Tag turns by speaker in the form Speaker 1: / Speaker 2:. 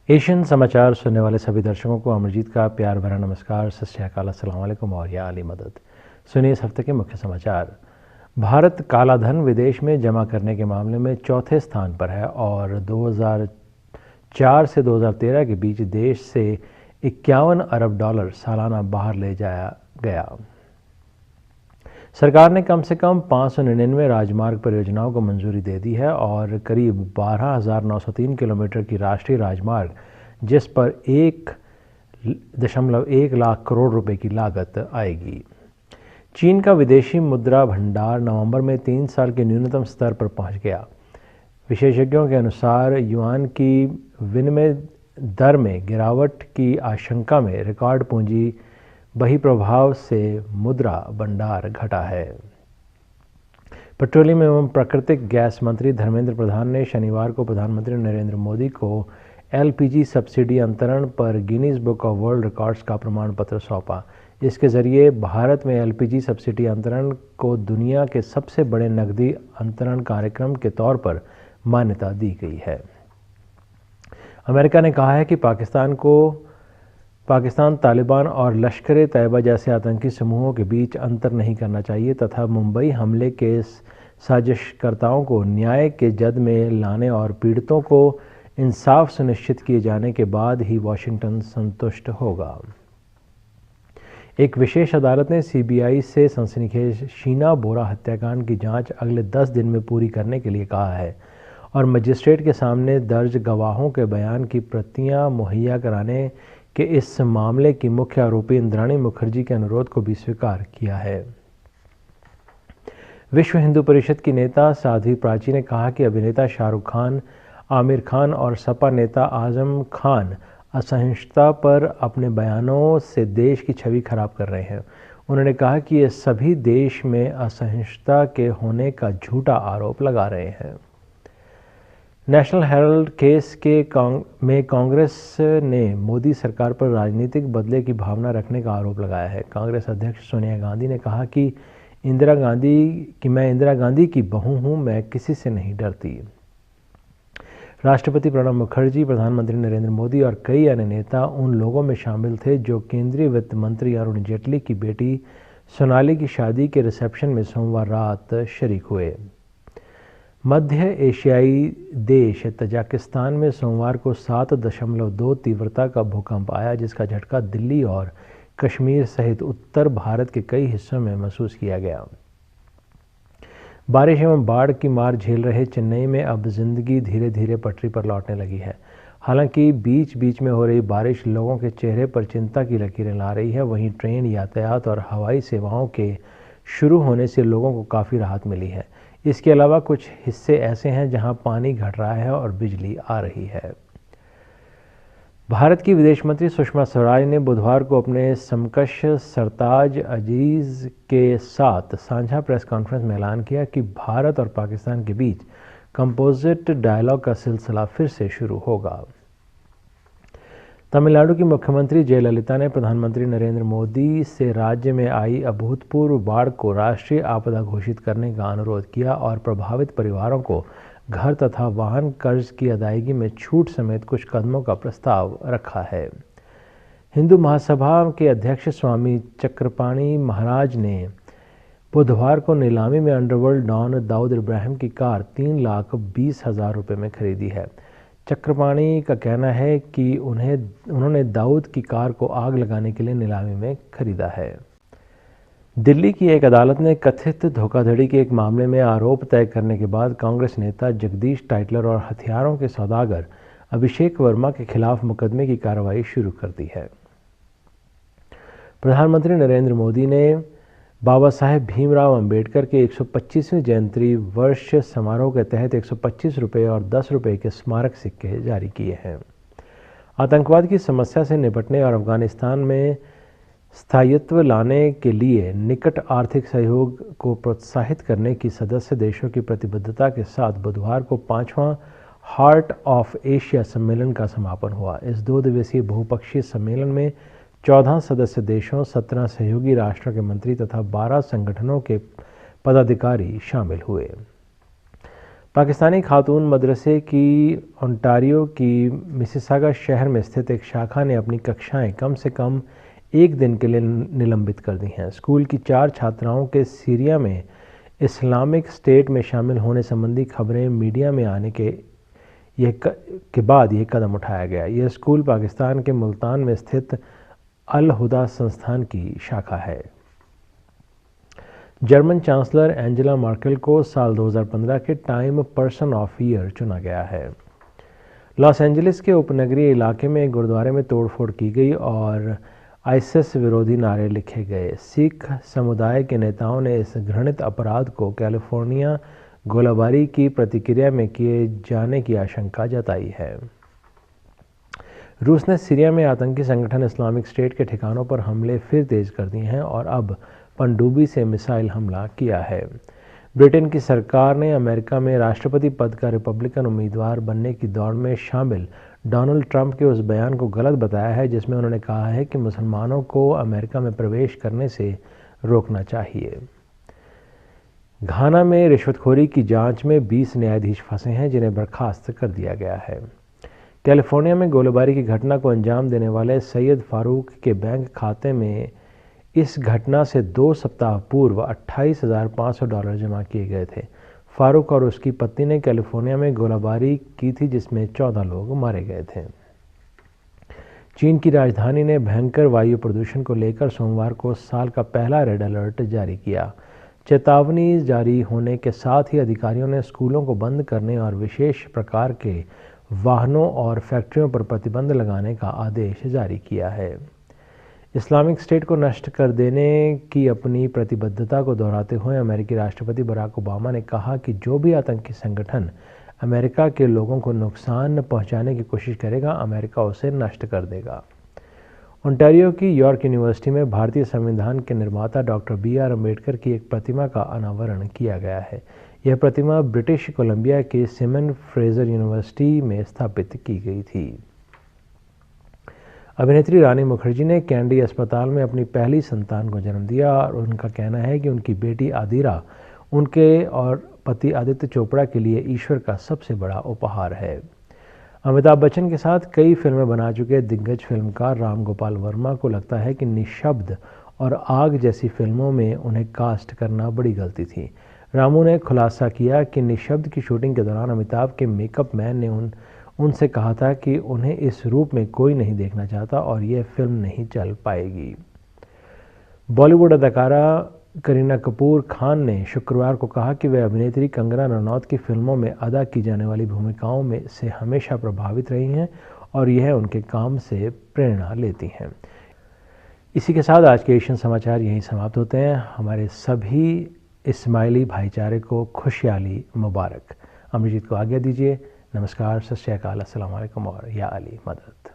Speaker 1: Asian समाचार सुनने वाले सभी दर्शकों को अमरजीत का प्यार भरा नमस्कार, सत श्री अकाल, अस्सलाम वालेकुम और या अली मदद। सुनिए इस हफ्ते के मुख्य समाचार। भारत काला धन विदेश में जमा करने के मामले में चौथे स्थान पर है और 2004 से 2013 के बीच देश से 51 अरब डॉलर सालाना बाहर ले जाया गया। सरकार ने कम से कम 599 राजमार्ग परियोजनाओं को मंजूरी दे दी है और करीब 12,903 किलोमीटर की राष्ट्रीय राजमार्ग, जिस पर 1.1 लाख करोड़ रुपए की लागत आएगी। चीन का विदेशी मुद्रा भंडार नवंबर में 3 साल के न्यूनतम स्तर पर पहुंच गया। विशेषज्ञों के अनुसार युआन की विनिमय दर में गिरावट की आशंका में रिकॉर्ड पूंजी बहिर्प्रभाव से मुद्रा भंडार घटा है। पेट्रोलियम एवं प्राकृतिक गैस मंत्री धर्मेंद्र प्रधान ने शनिवार को प्रधानमंत्री नरेंद्र मोदी को एलपीजी सब्सिडी अंतरण पर Guinness book of world records का प्रमाण पत्र सौंपा। इसके जरिए भारत में एलपीजी सब्सिडी अंतरण को दुनिया के सबसे बड़े नकदी अंतरण कार्यक्रम के तौर पर मान्यता दी गई है। अमेरिका ने कहा है कि पाकिस्तान तालिबान और लश्कर-ए-तैयबा जैसे आतंकी समूहों के बीच अंतर नहीं करना चाहिए तथा मुंबई हमले के साजिशकर्ताओं को न्याय के जद में लाने और पीड़ितों को इंसाफ सुनिश्चित किए जाने के बाद ही वाशिंगटन संतुष्ट होगा। एक विशेष अदालत ने सीबीआई से सनसनीखेज शीना बोरा हत्याकांड की जांच अगले 10 दिन में पूरी करने के लिए कहा है और मजिस्ट्रेट के सामने दर्ज गवाहों के बयान की प्रतियां मुहैया कराने के इस मामले की मुख्य आरोपी इंद्राणी मुखर्जी के अनुरोध को भी स्वीकार किया है। विश्व हिंदू परिषद की नेता साध्वी प्राची ने कहा कि अभिनेता शाहरुख खान, आमिर खान और सपा नेता आजम खान असहिष्णुता पर अपने बयानों से देश की छवि खराब कर रहे हैं। उन्होंने कहा कि ये सभी देश में असहिष्णुता के होने का झूठा आरोप लगा रहे हैं। नेशनल हेराल्ड केस में कांग्रेस ने मोदी सरकार पर राजनीतिक बदले की भावना रखने का आरोप लगाया है। कांग्रेस अध्यक्ष सोनिया गांधी ने कहा कि मैं इंदिरा गांधी की बहू हूं, मैं किसी से नहीं डरती। राष्ट्रपति प्रणब मुखर्जी, प्रधानमंत्री नरेंद्र मोदी और कई अन्य नेता उन लोगों में शामिल थे जो केंद्रीय वित्त मंत्री अरुण जेटली की बेटी सोनाली की शादी के रिसेप्शन में सोमवार रात शरीक हुए। मध्य एशियाई देश तजाकिस्तान में सोमवार को 7.2 तीव्रता का भूकंप आया, जिसका झटका दिल्ली और कश्मीर सहित उत्तर भारत के कई हिस्सों में महसूस किया गया। बारिश एवं बाढ़ की मार झेल रहे चेन्नई में अब जिंदगी धीरे धीरे पटरी पर लौटने लगी है। हालांकि बीच बीच में हो रही बारिश लोगों के चेहरे पर चिंता की लकीरें ला रही है। वहीं ट्रेन यातायात और हवाई सेवाओं के शुरू होने से लोगों को काफ़ी राहत मिली है। इसके अलावा कुछ हिस्से ऐसे हैं जहां पानी घट रहा है और बिजली आ रही है। भारत की विदेश मंत्री सुषमा स्वराज ने बुधवार को अपने समकक्ष सरताज अजीज के साथ साझा प्रेस कॉन्फ्रेंस में ऐलान किया कि भारत और पाकिस्तान के बीच कंपोजिट डायलॉग का सिलसिला फिर से शुरू होगा। तमिलनाडु की मुख्यमंत्री जयललिता ने प्रधानमंत्री नरेंद्र मोदी से राज्य में आई अभूतपूर्व बाढ़ को राष्ट्रीय आपदा घोषित करने का अनुरोध किया और प्रभावित परिवारों को घर तथा वाहन कर्ज की अदायगी में छूट समेत कुछ कदमों का प्रस्ताव रखा है। हिंदू महासभा के अध्यक्ष स्वामी चक्रपाणी महाराज ने बुधवार को नीलामी में अंडरवर्ल्ड डॉन दाऊद इब्राहिम की कार 3,20,000 रुपये में खरीदी है। चक्रपाणी का कहना है कि उन्होंने दाऊद की कार को आग लगाने के लिए नीलामी में खरीदा है। दिल्ली की एक अदालत ने कथित धोखाधड़ी के एक मामले में आरोप तय करने के बाद कांग्रेस नेता जगदीश टाइटलर और हथियारों के सौदागर अभिषेक वर्मा के खिलाफ मुकदमे की कार्रवाई शुरू कर दी है। प्रधानमंत्री नरेंद्र मोदी ने बाबा साहेब भीमराव अंबेडकर के 125वें जयंती वर्ष समारोह के तहत 125 रुपये और 10 रुपये के स्मारक सिक्के जारी किए हैं। आतंकवाद की समस्या से निपटने और अफगानिस्तान में स्थायित्व लाने के लिए निकट आर्थिक सहयोग को प्रोत्साहित करने की सदस्य देशों की प्रतिबद्धता के साथ बुधवार को 5वां हार्ट ऑफ एशिया सम्मेलन का समापन हुआ। इस 2 दिवसीय बहुपक्षीय सम्मेलन में 14 सदस्य देशों, 17 सहयोगी राष्ट्रों के मंत्री तथा 12 संगठनों के पदाधिकारी शामिल हुए। पाकिस्तानी खातून मदरसे की ओंटारियो की मिसिसागा शहर में स्थित एक शाखा ने अपनी कक्षाएं कम से कम एक दिन के लिए निलंबित कर दी हैं। स्कूल की 4 छात्राओं के सीरिया में इस्लामिक स्टेट में शामिल होने संबंधी खबरें मीडिया में आने के बाद यह कदम उठाया गया। यह स्कूल पाकिस्तान के मुल्तान में स्थित अल हुदा संस्थान की शाखा है। जर्मन चांसलर एंजेला मर्केल को साल 2015 के टाइम पर्सन ऑफ ईयर चुना गया है। लॉस एंजलिस के उपनगरीय इलाके में एक गुरुद्वारे में तोड़फोड़ की गई और आईएसआईएस विरोधी नारे लिखे गए। सिख समुदाय के नेताओं ने इस घृणित अपराध को कैलिफोर्निया गोलाबारी की प्रतिक्रिया में किए जाने की आशंका जताई है। रूस ने सीरिया में आतंकी संगठन इस्लामिक स्टेट के ठिकानों पर हमले फिर तेज कर दिए हैं और अब पनडुब्बी से मिसाइल हमला किया है। ब्रिटेन की सरकार ने अमेरिका में राष्ट्रपति पद का रिपब्लिकन उम्मीदवार बनने की दौड़ में शामिल डोनाल्ड ट्रंप के उस बयान को गलत बताया है जिसमें उन्होंने कहा है कि मुसलमानों को अमेरिका में प्रवेश करने से रोकना चाहिए। घाना में रिश्वतखोरी की जांच में 20 न्यायाधीश फंसे हैं जिन्हें बर्खास्त कर दिया गया है। कैलिफोर्निया में गोलीबारी की घटना को अंजाम देने वाले सैयद फारूक के बैंक खाते में इस घटना से 2 सप्ताह पूर्व $28,500 जमा किए गए थे। फारूक और उसकी पत्नी ने कैलिफोर्निया में गोलीबारी की थी जिसमें 14 लोग मारे गए थे। चीन की राजधानी ने भयंकर वायु प्रदूषण को लेकर सोमवार को साल का पहला रेड अलर्ट जारी किया। चेतावनी जारी होने के साथ ही अधिकारियों ने स्कूलों को बंद करने और विशेष प्रकार के वाहनों और फैक्ट्रियों पर प्रतिबंध लगाने का आदेश जारी किया है। इस्लामिक स्टेट को नष्ट कर देने की अपनी प्रतिबद्धता को दोहराते हुए अमेरिकी राष्ट्रपति बराक ओबामा ने कहा कि जो भी आतंकी संगठन अमेरिका के लोगों को नुकसान पहुंचाने की कोशिश करेगा, अमेरिका उसे नष्ट कर देगा। ओंटारियो की यॉर्क यूनिवर्सिटी में भारतीय संविधान के निर्माता डॉक्टर B.R. अम्बेडकर की एक प्रतिमा का अनावरण किया गया है। यह प्रतिमा ब्रिटिश कोलंबिया के सिमन फ्रेजर यूनिवर्सिटी में स्थापित की गई थी। अभिनेत्री रानी मुखर्जी ने कैंडी अस्पताल में अपनी पहली संतान को जन्म दिया और उनका कहना है कि उनकी बेटी आदिरा उनके और पति आदित्य चोपड़ा के लिए ईश्वर का सबसे बड़ा उपहार है। अमिताभ बच्चन के साथ कई फिल्में बना चुके दिग्गज फिल्मकार राम गोपाल वर्मा को लगता है कि निःशब्द और आग जैसी फिल्मों में उन्हें कास्ट करना बड़ी गलती थी। रामू ने खुलासा किया कि निःशब्द की शूटिंग के दौरान अमिताभ के मेकअप मैन ने उनसे कहा था कि उन्हें इस रूप में कोई नहीं देखना चाहता और यह फिल्म नहीं चल पाएगी। बॉलीवुड अदाकारा करीना कपूर खान ने शुक्रवार को कहा कि वे अभिनेत्री कंगना रनौत की फिल्मों में अदा की जाने वाली भूमिकाओं में से हमेशा प्रभावित रही हैं और यह उनके काम से प्रेरणा लेती हैं। इसी के साथ आज के एशियन समाचार यहीं समाप्त होते हैं। हमारे सभी इस्माइली भाईचारे को खुशहाली मुबारक। अमरजीत को आज्ञा दीजिए। नमस्कार, सत श्री अकाल, अस्सलाम वालेकुम और या अली मदद।